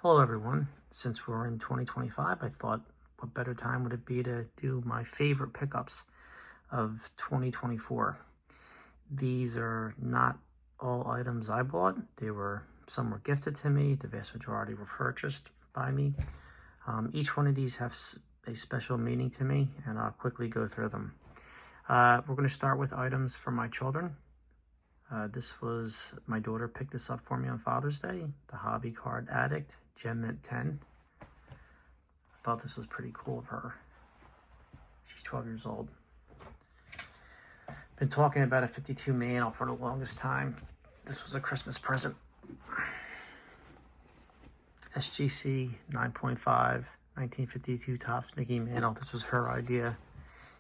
Hello everyone. Since we're in 2025, I thought what better time would it be to do my favorite pickups of 2024. These are not all items I bought. Some were gifted to me. The vast majority were purchased by me. Each one of these has a special meaning to me, and I'll quickly go through them. We're going to start with items for my children. My daughter picked this up for me on Father's Day, the Hobby Card Addict Gem Mint 10. I thought this was pretty cool of her. She's 12 years old. Been talking about a 52 manual for the longest time. This was a Christmas present. SGC 9.5, 1952 Topps Mickey Mantle. This was her idea.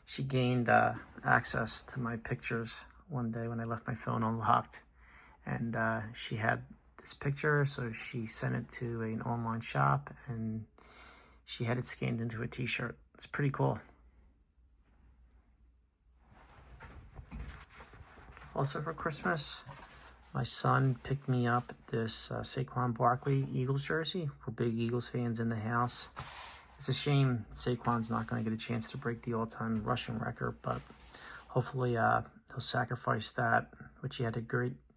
She gained access to my pictures one day when I left my phone unlocked, and she had this picture, so she sent it to an online shop and she had it scanned into a t-shirt. It's pretty cool. Also for Christmas, my son picked me up this Saquon Barkley Eagles jersey. We're big Eagles fans in the house. It's a shame Saquon's not going to get a chance to break the all-time rushing record, but hopefully he'll sacrifice that, which he had a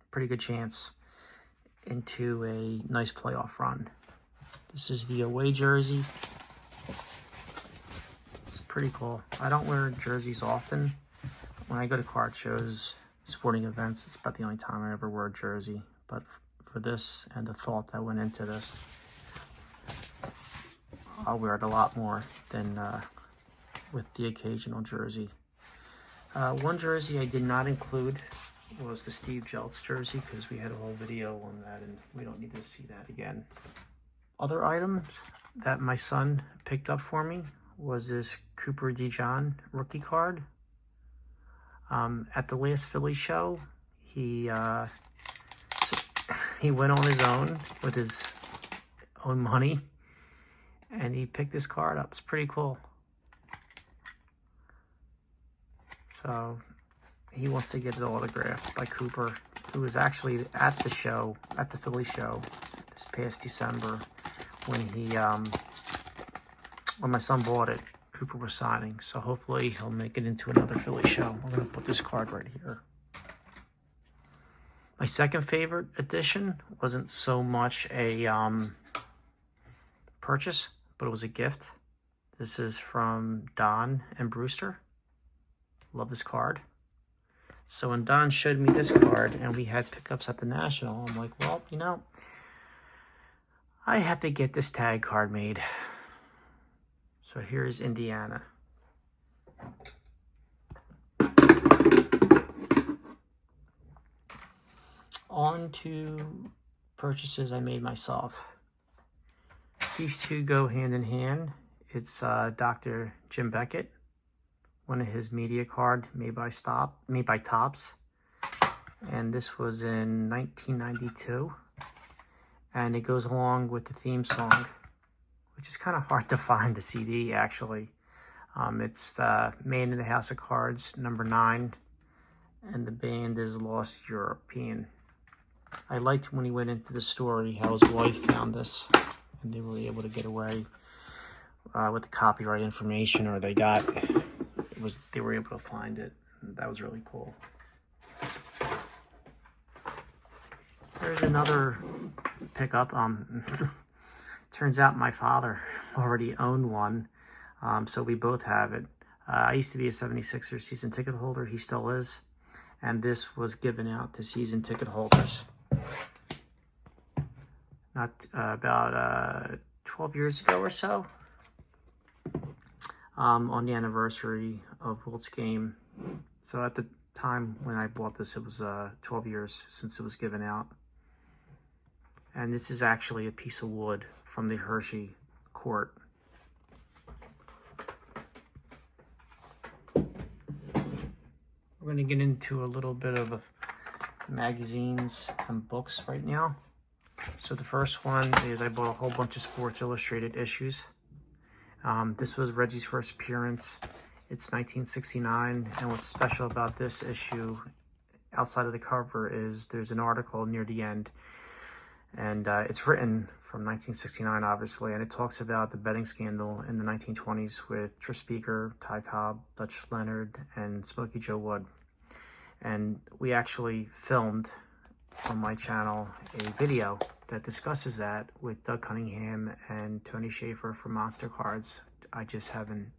pretty good chance, into a nice playoff run. This is the away jersey. It's pretty cool. I don't wear jerseys often. When I go to card shows, sporting events, it's about the only time I ever wear a jersey. But for this and the thought that went into this, I'll wear it a lot more than with the occasional jersey. One jersey I did not include was the Steve Jeltz jersey, because we had a whole video on that and we don't need to see that again. Other items that my son picked up for me was this Cooper DeJean rookie card. At the last Philly show, he went on his own with his own money and he picked this card up. It's pretty cool. So he wants to get it autographed by Cooper, who was actually at the show, at the Philly show this past December when my son bought it. Cooper was signing, so hopefully he'll make it into another Philly show. I'm going to put this card right here. My second favorite edition wasn't so much a purchase, but it was a gift. This is from Don and Brewster. Love this card. So when Don showed me this card and we had pickups at the National, I'm like, well, you know, I have to get this tag card made. So here's Indiana. On to purchases I made myself. These two go hand in hand. It's Dr. Jim Beckett, one of his media card made by Topps, and this was in 1992, and it goes along with the theme song, which is kind of hard to find, the CD actually. It's Man in the House of Cards, number 9, and the band is Lost European. I liked when he went into the story how his wife found this and they were able to get away with the copyright information, or they were able to find it. That was really cool. There's another pickup. Turns out my father already owned one, so we both have it. I used to be a 76ers season ticket holder. He still is. And this was given out to season ticket holders. About 12 years ago or so. On the anniversary of Wilt's game. So at the time when I bought this, it was 12 years since it was given out. And this is actually a piece of wood from the Hershey court. We're going to get into a little bit of magazines and books right now. So the first one is I bought a whole bunch of Sports Illustrated issues. This was Reggie's first appearance. It's 1969, and what's special about this issue, outside of the cover, is there's an article near the end, And it's written from 1969, obviously, and it talks about the betting scandal in the 1920s with Tris Speaker, Ty Cobb, Dutch Leonard, and Smokey Joe Wood. And we actually filmed on my channel a video that discusses that with Doug Cunningham and Tony Schaefer from Monster Cards. I just haven't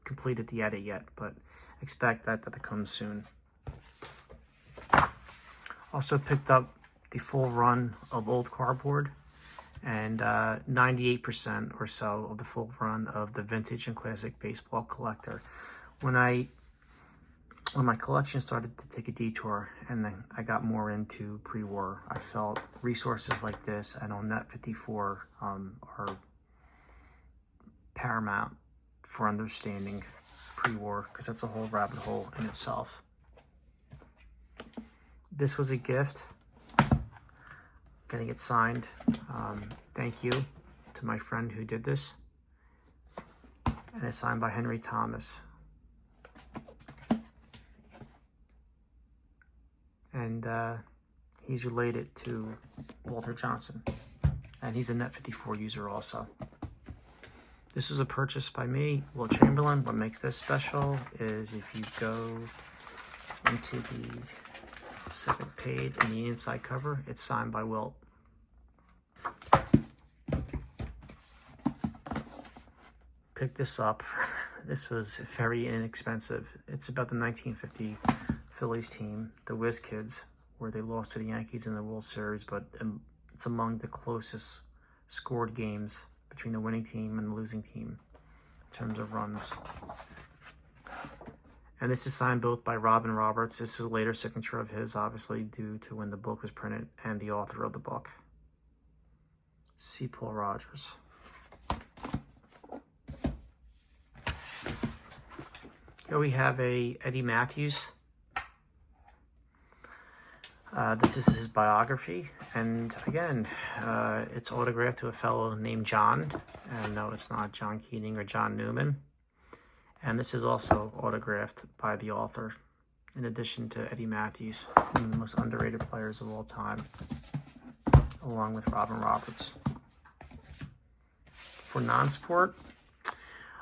completed the edit yet, but expect that to come soon. Also picked up the full run of old cardboard, and 98% or so of the full run of the Vintage and Classic Baseball Collector. When my collection started to take a detour and then I got more into pre-war, I felt resources like this and on Net 54 are paramount for understanding pre-war, because that's a whole rabbit hole in itself. This was a gift, getting it signed. Thank you to my friend who did this. And it's signed by Henry Thomas. And he's related to Walter Johnson. And he's a Net 54 user also. This was a purchase by me, Will Chamberlain. What makes this special is if you go into the second page and the inside cover, it's signed by Wilt. Picked this up. This was very inexpensive. It's about the 1950 Phillies team, the Whiz Kids, where they lost to the Yankees in the World Series, but it's among the closest scored games between the winning team and the losing team in terms of runs. And this is signed both by Robin Roberts. This is a later signature of his, obviously, due to when the book was printed, and the author of the book, C. Paul Rogers. Here we have a Eddie Matthews. This is his biography, and again, it's autographed to a fellow named John, and no, it's not John Keating or John Newman. And this is also autographed by the author, in addition to Eddie Matthews, one of the most underrated players of all time, along with Robin Roberts. For non-sport,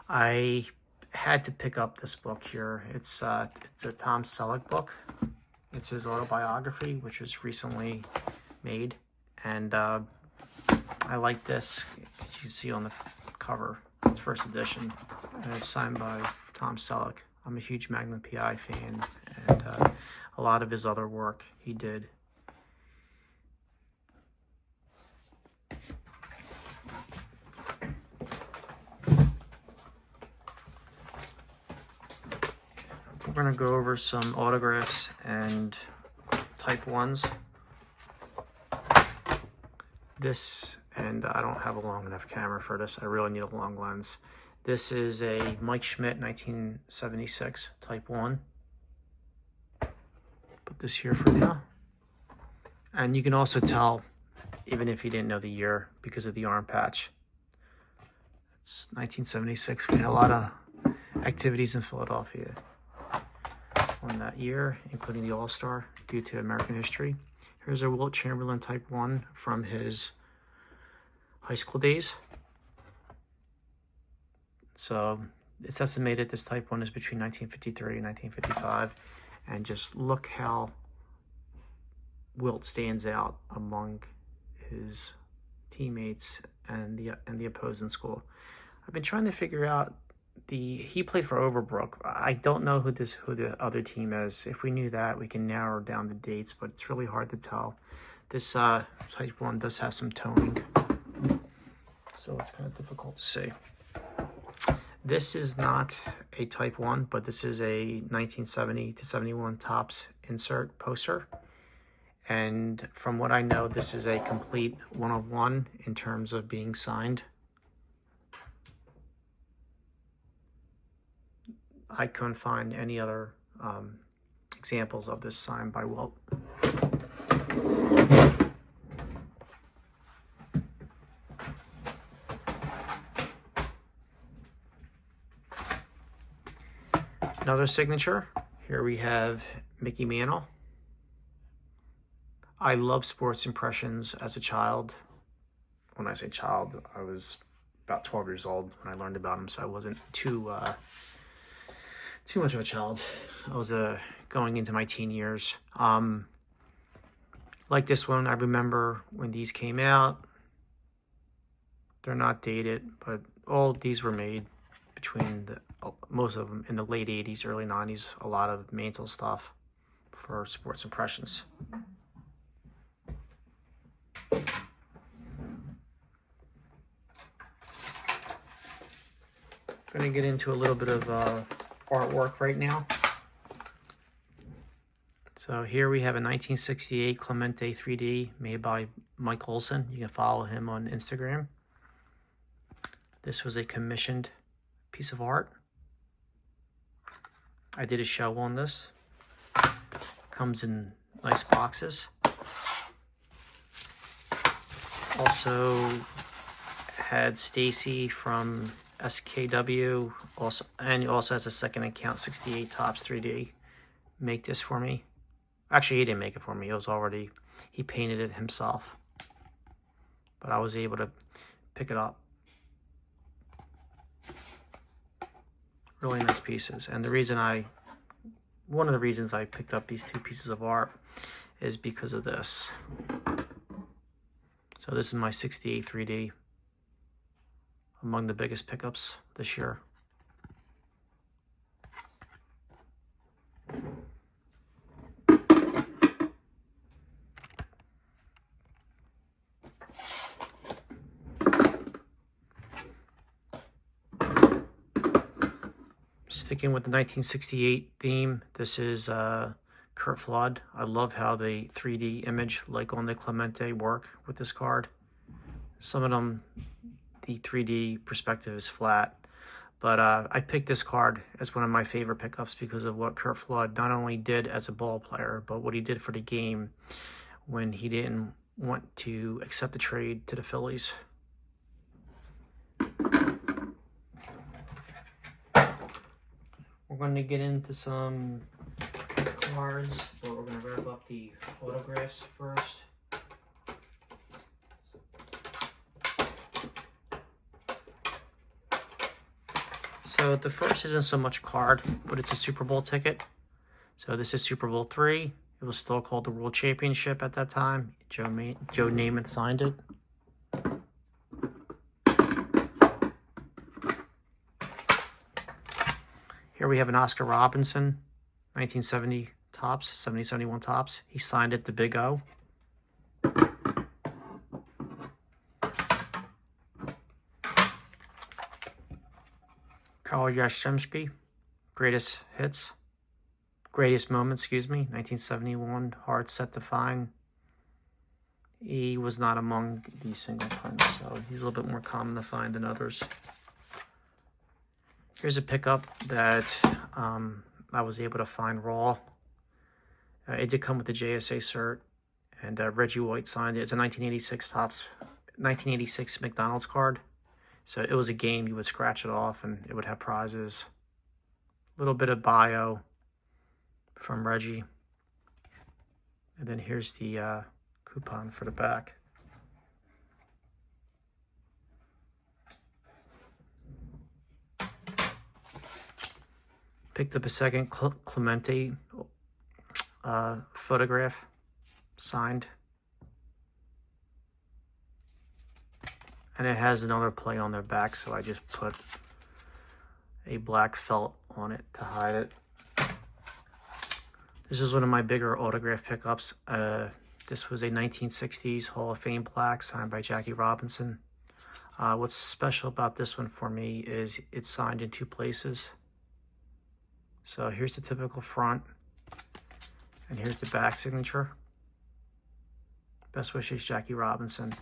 I had to pick up this book here. It's a Tom Selleck book. It's his autobiography, which was recently made, and I like this. As you can see on the cover, it's first edition, and it's signed by Tom Selleck. I'm a huge Magnum PI fan, and a lot of his other work he did. We're going to go over some autographs and type 1s. This, and I don't have a long enough camera for this. I really need a long lens. This is a Mike Schmidt 1976 type 1. Put this here for now. And you can also tell, even if you didn't know the year, because of the arm patch. It's 1976. We had a lot of activities in Philadelphia on that year, including the All-Star due to American history. Here's a Wilt Chamberlain type 1 from his high school days. So it's estimated this type 1 is between 1953 and 1955, and just look how Wilt stands out among his teammates and the opposing school. I've been trying to figure out he played for Overbrook. I don't know who the other team is. If we knew that, we can narrow down the dates, but it's really hard to tell. This type 1 does have some toning, so it's kind of difficult to see. This is not a type 1, but this is a 1970 to 71 Topps insert poster. And from what I know, this is a complete 1-of-1 in terms of being signed. I couldn't find any other examples of this signed by Wilt. Another signature. Here we have Mickey Mantle. I love sports impressions as a child. When I say child, I was about 12 years old when I learned about them, so I wasn't too much of a child. I was going into my teen years. Like this one, I remember when these came out. They're not dated, but all these were made between most of them in the late 80s, early 90s. A lot of Mantle stuff for sports impressions. Going to get into a little bit of artwork right now. So here we have a 1968 Clemente 3D made by Mike Olson. You can follow him on Instagram. This was a commissioned piece of art. I did a show on this. Comes in nice boxes. Also had Stacy from SKW, and also has a second account, 68 Tops 3D, make this for me. Actually, he didn't make it for me. It was already, he painted it himself. But I was able to pick it up. Really nice pieces. And one of the reasons I picked up these two pieces of art is because of this. So this is my 68 3D. Among the biggest pickups this year. Sticking with the 1968 theme, this is Curt Flood. I love how the 3D image, like on the Clemente, work with this card. Some of them, the 3D perspective is flat, but I picked this card as one of my favorite pickups because of what Curt Flood not only did as a ball player, but what he did for the game when he didn't want to accept the trade to the Phillies. We're going to get into some cards, but we're going to wrap up the autographs first. So the first isn't so much card, but it's a Super Bowl ticket. So this is Super Bowl III. It was still called the World Championship at that time. Joe Namath signed it. Here we have an Oscar Robertson, 1970 Topps, 70-71 Topps. He signed it, the Big O. Carl Yastrzemski, greatest moments, 1971, hard set to find. He was not among the single prints, so he's a little bit more common to find than others. Here's a pickup that I was able to find raw. It did come with the JSA cert, and Reggie White signed it. It's a 1986 Topps, 1986 McDonald's card. So it was a game, you would scratch it off and it would have prizes. A little bit of bio from Reggie. And then here's the coupon for the back. Picked up a second Clemente photograph, signed. And it has another play on their back, so I just put a black felt on it to hide it. This is one of my bigger autograph pickups. This was a 1960s Hall of Fame plaque signed by Jackie Robinson. What's special about this one for me is it's signed in two places. So here's the typical front, and here's the back signature. Best wishes, Jackie Robinson.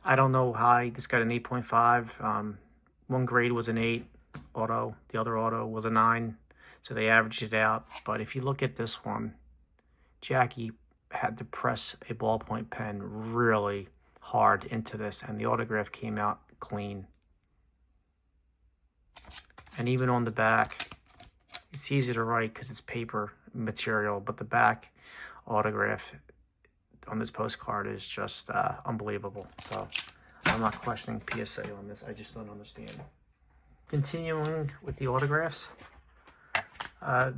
I don't know how this got an 8.5. One grade was an 8 auto, the other auto was a 9, so they averaged it out. But if you look at this one, Jackie had to press a ballpoint pen really hard into this, and the autograph came out clean. And even on the back, it's easy to write because it's paper material, but the back autograph on this postcard is just unbelievable. So I'm not questioning PSA on this. I just don't understand. Continuing with the autographs.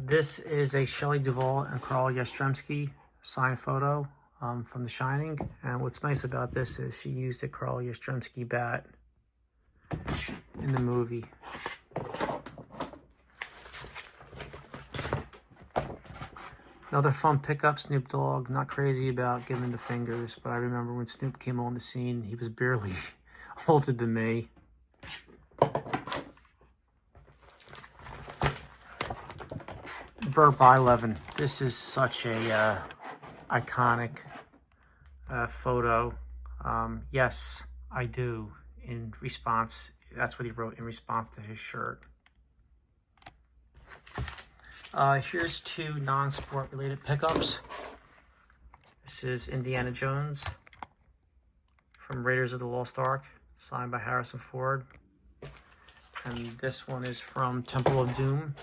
This is a Shelley Duvall and Carl Yastrzemski signed photo from The Shining. And what's nice about this is she used a Carl Yastrzemski bat in the movie. Another fun pickup, Snoop Dogg. Not crazy about giving the fingers, but I remember when Snoop came on the scene, he was barely older than me. Burt Bylevin. This is such a iconic photo. Yes, I do. In response, that's what he wrote in response to his shirt. Here's two non-sport related pickups. This is Indiana Jones from Raiders of the Lost Ark, signed by Harrison Ford. And this one is from Temple of Doom,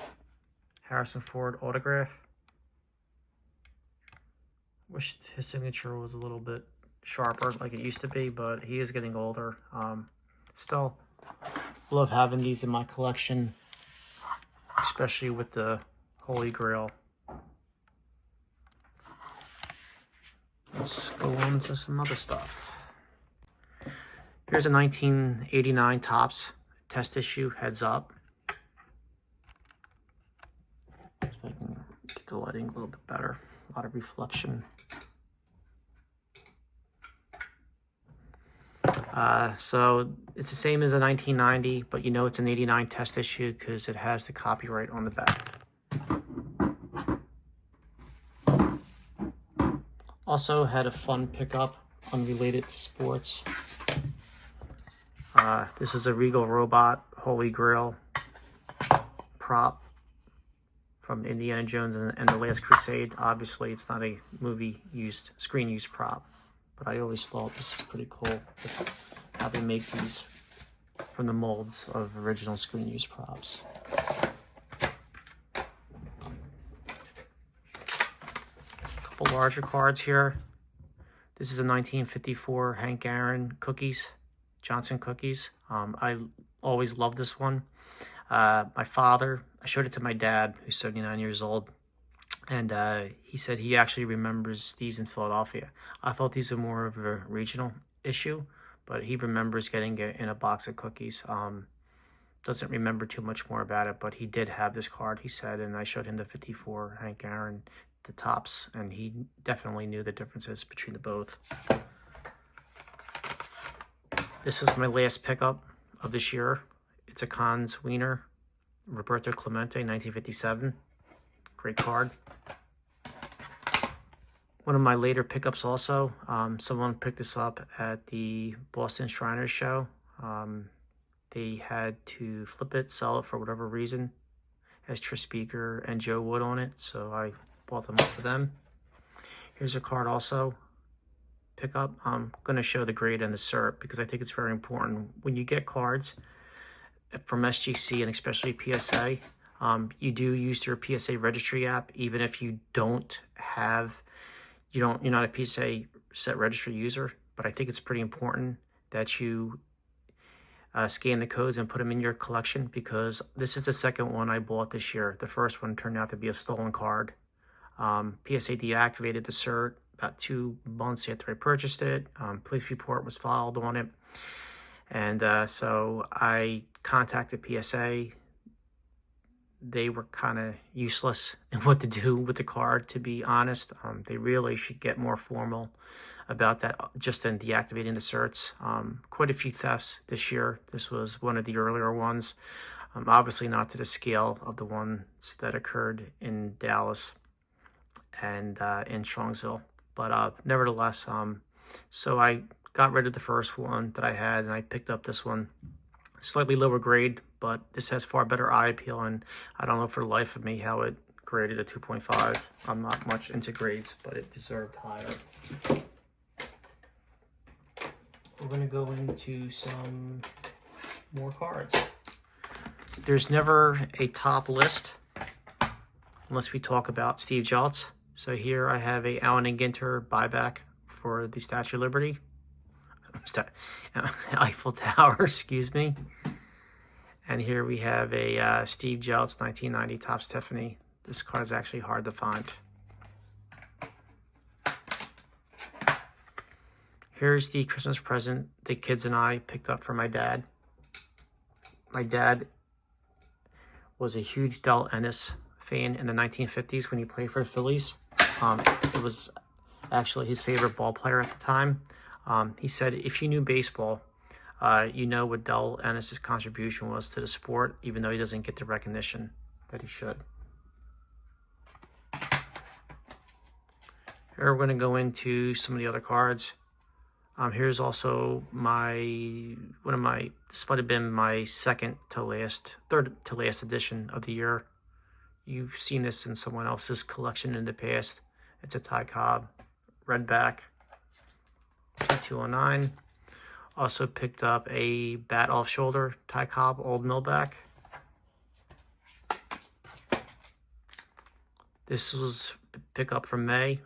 Harrison Ford autograph. Wish his signature was a little bit sharper like it used to be, but he is getting older. Still love having these in my collection, especially with the Holy Grail. Let's go on to some other stuff. Here's a 1989 Topps test issue, Heads Up. See if I can get the lighting a little bit better. A lot of reflection. So it's the same as a 1990, but you know it's an 89 test issue because it has the copyright on the back. Also had a fun pickup unrelated to sports. This is a Regal Robot Holy Grail prop from Indiana Jones and the Last Crusade. Obviously, it's not a movie used, screen used prop, but I always thought this is pretty cool how they make these from the molds of original screen used props. Couple larger cards here. This is a 1954 Hank Aaron cookies, Johnson cookies. I always loved this one. My father, I showed it to my dad, who's 79 years old, and he said he actually remembers these in Philadelphia. I thought these were more of a regional issue, but he remembers getting it in a box of cookies. Doesn't remember too much more about it, but he did have this card, he said, and I showed him the 54 Hank Aaron, the Topps, and he definitely knew the differences between the both. This was my last pickup of this year. It's a Cons Wiener, Roberto Clemente, 1957. Great card. One of my later pickups also, someone picked this up at the Boston Shriners show. They had to flip it, sell it for whatever reason. It has Tris Speaker and Joe Wood on it, so I bought them up for them. Here's a card also. Pickup. I'm going to show the grade and the cert because I think it's very important. When you get cards from SGC and especially PSA, you do use your PSA registry app, even if you don't have, you're not a PSA set registry user, but I think it's pretty important that you scan the codes and put them in your collection, because this is the second one I bought this year. The first one turned out to be a stolen card. PSA deactivated the cert about 2 months after I purchased it. Police report was filed on it. And so I contacted PSA. They were kind of useless in what to do with the card, to be honest. They really should get more formal about that, just in deactivating the certs. Quite a few thefts this year. This was one of the earlier ones. Obviously not to the scale of the ones that occurred in Dallas and in Strongsville. But nevertheless, so I got rid of the first one that I had, and I picked up this one. Slightly lower grade, but this has far better eye appeal, and I don't know for the life of me how it graded a 2.5. I'm not much into grades, but it deserved higher. We're going to go into some more cards. There's never a top list unless we talk about Steve Jobs. So here I have a Allen & Ginter buyback for the Statue of Liberty. Eiffel Tower, excuse me. And here we have a Steve Jeltz 1990 Topps Tiffany. This card is actually hard to find. Here's the Christmas present the kids and I picked up for my dad. My dad was a huge Del Ennis fan in the 1950s when he played for the Phillies. It was actually his favorite ball player at the time. He said if you knew baseball, you know what Del Ennis' contribution was to the sport, even though he doesn't get the recognition that he should. Here we're going to go into some of the other cards. Here's also this might have been my third to last edition of the year. You've seen this in someone else's collection in the past. It's a Ty Cobb, red back, T209. Also picked up a bat off shoulder, Ty Cobb, old millback. This was a pickup from May.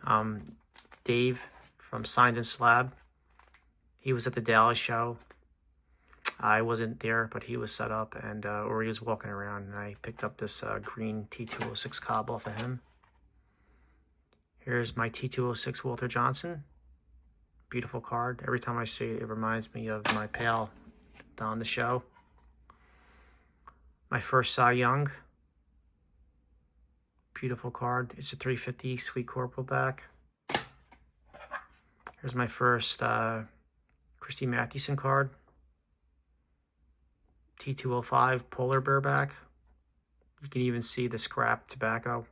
Dave from Signed and Slab. He was at the Dallas show. I wasn't there, but he was set up and or he was walking around, and I picked up this green T206 Cobb off of him. Here's my T206 Walter Johnson. Beautiful card. Every time I see it, it reminds me of my pal on the show. My first Cy Young. Beautiful card. It's a 350 Sweet Corporal back. Here's my first Christy Mathewson card. T205 Polar Bear back. You can even see the scrap tobacco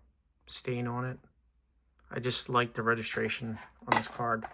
stain on it. I just like the registration on this card.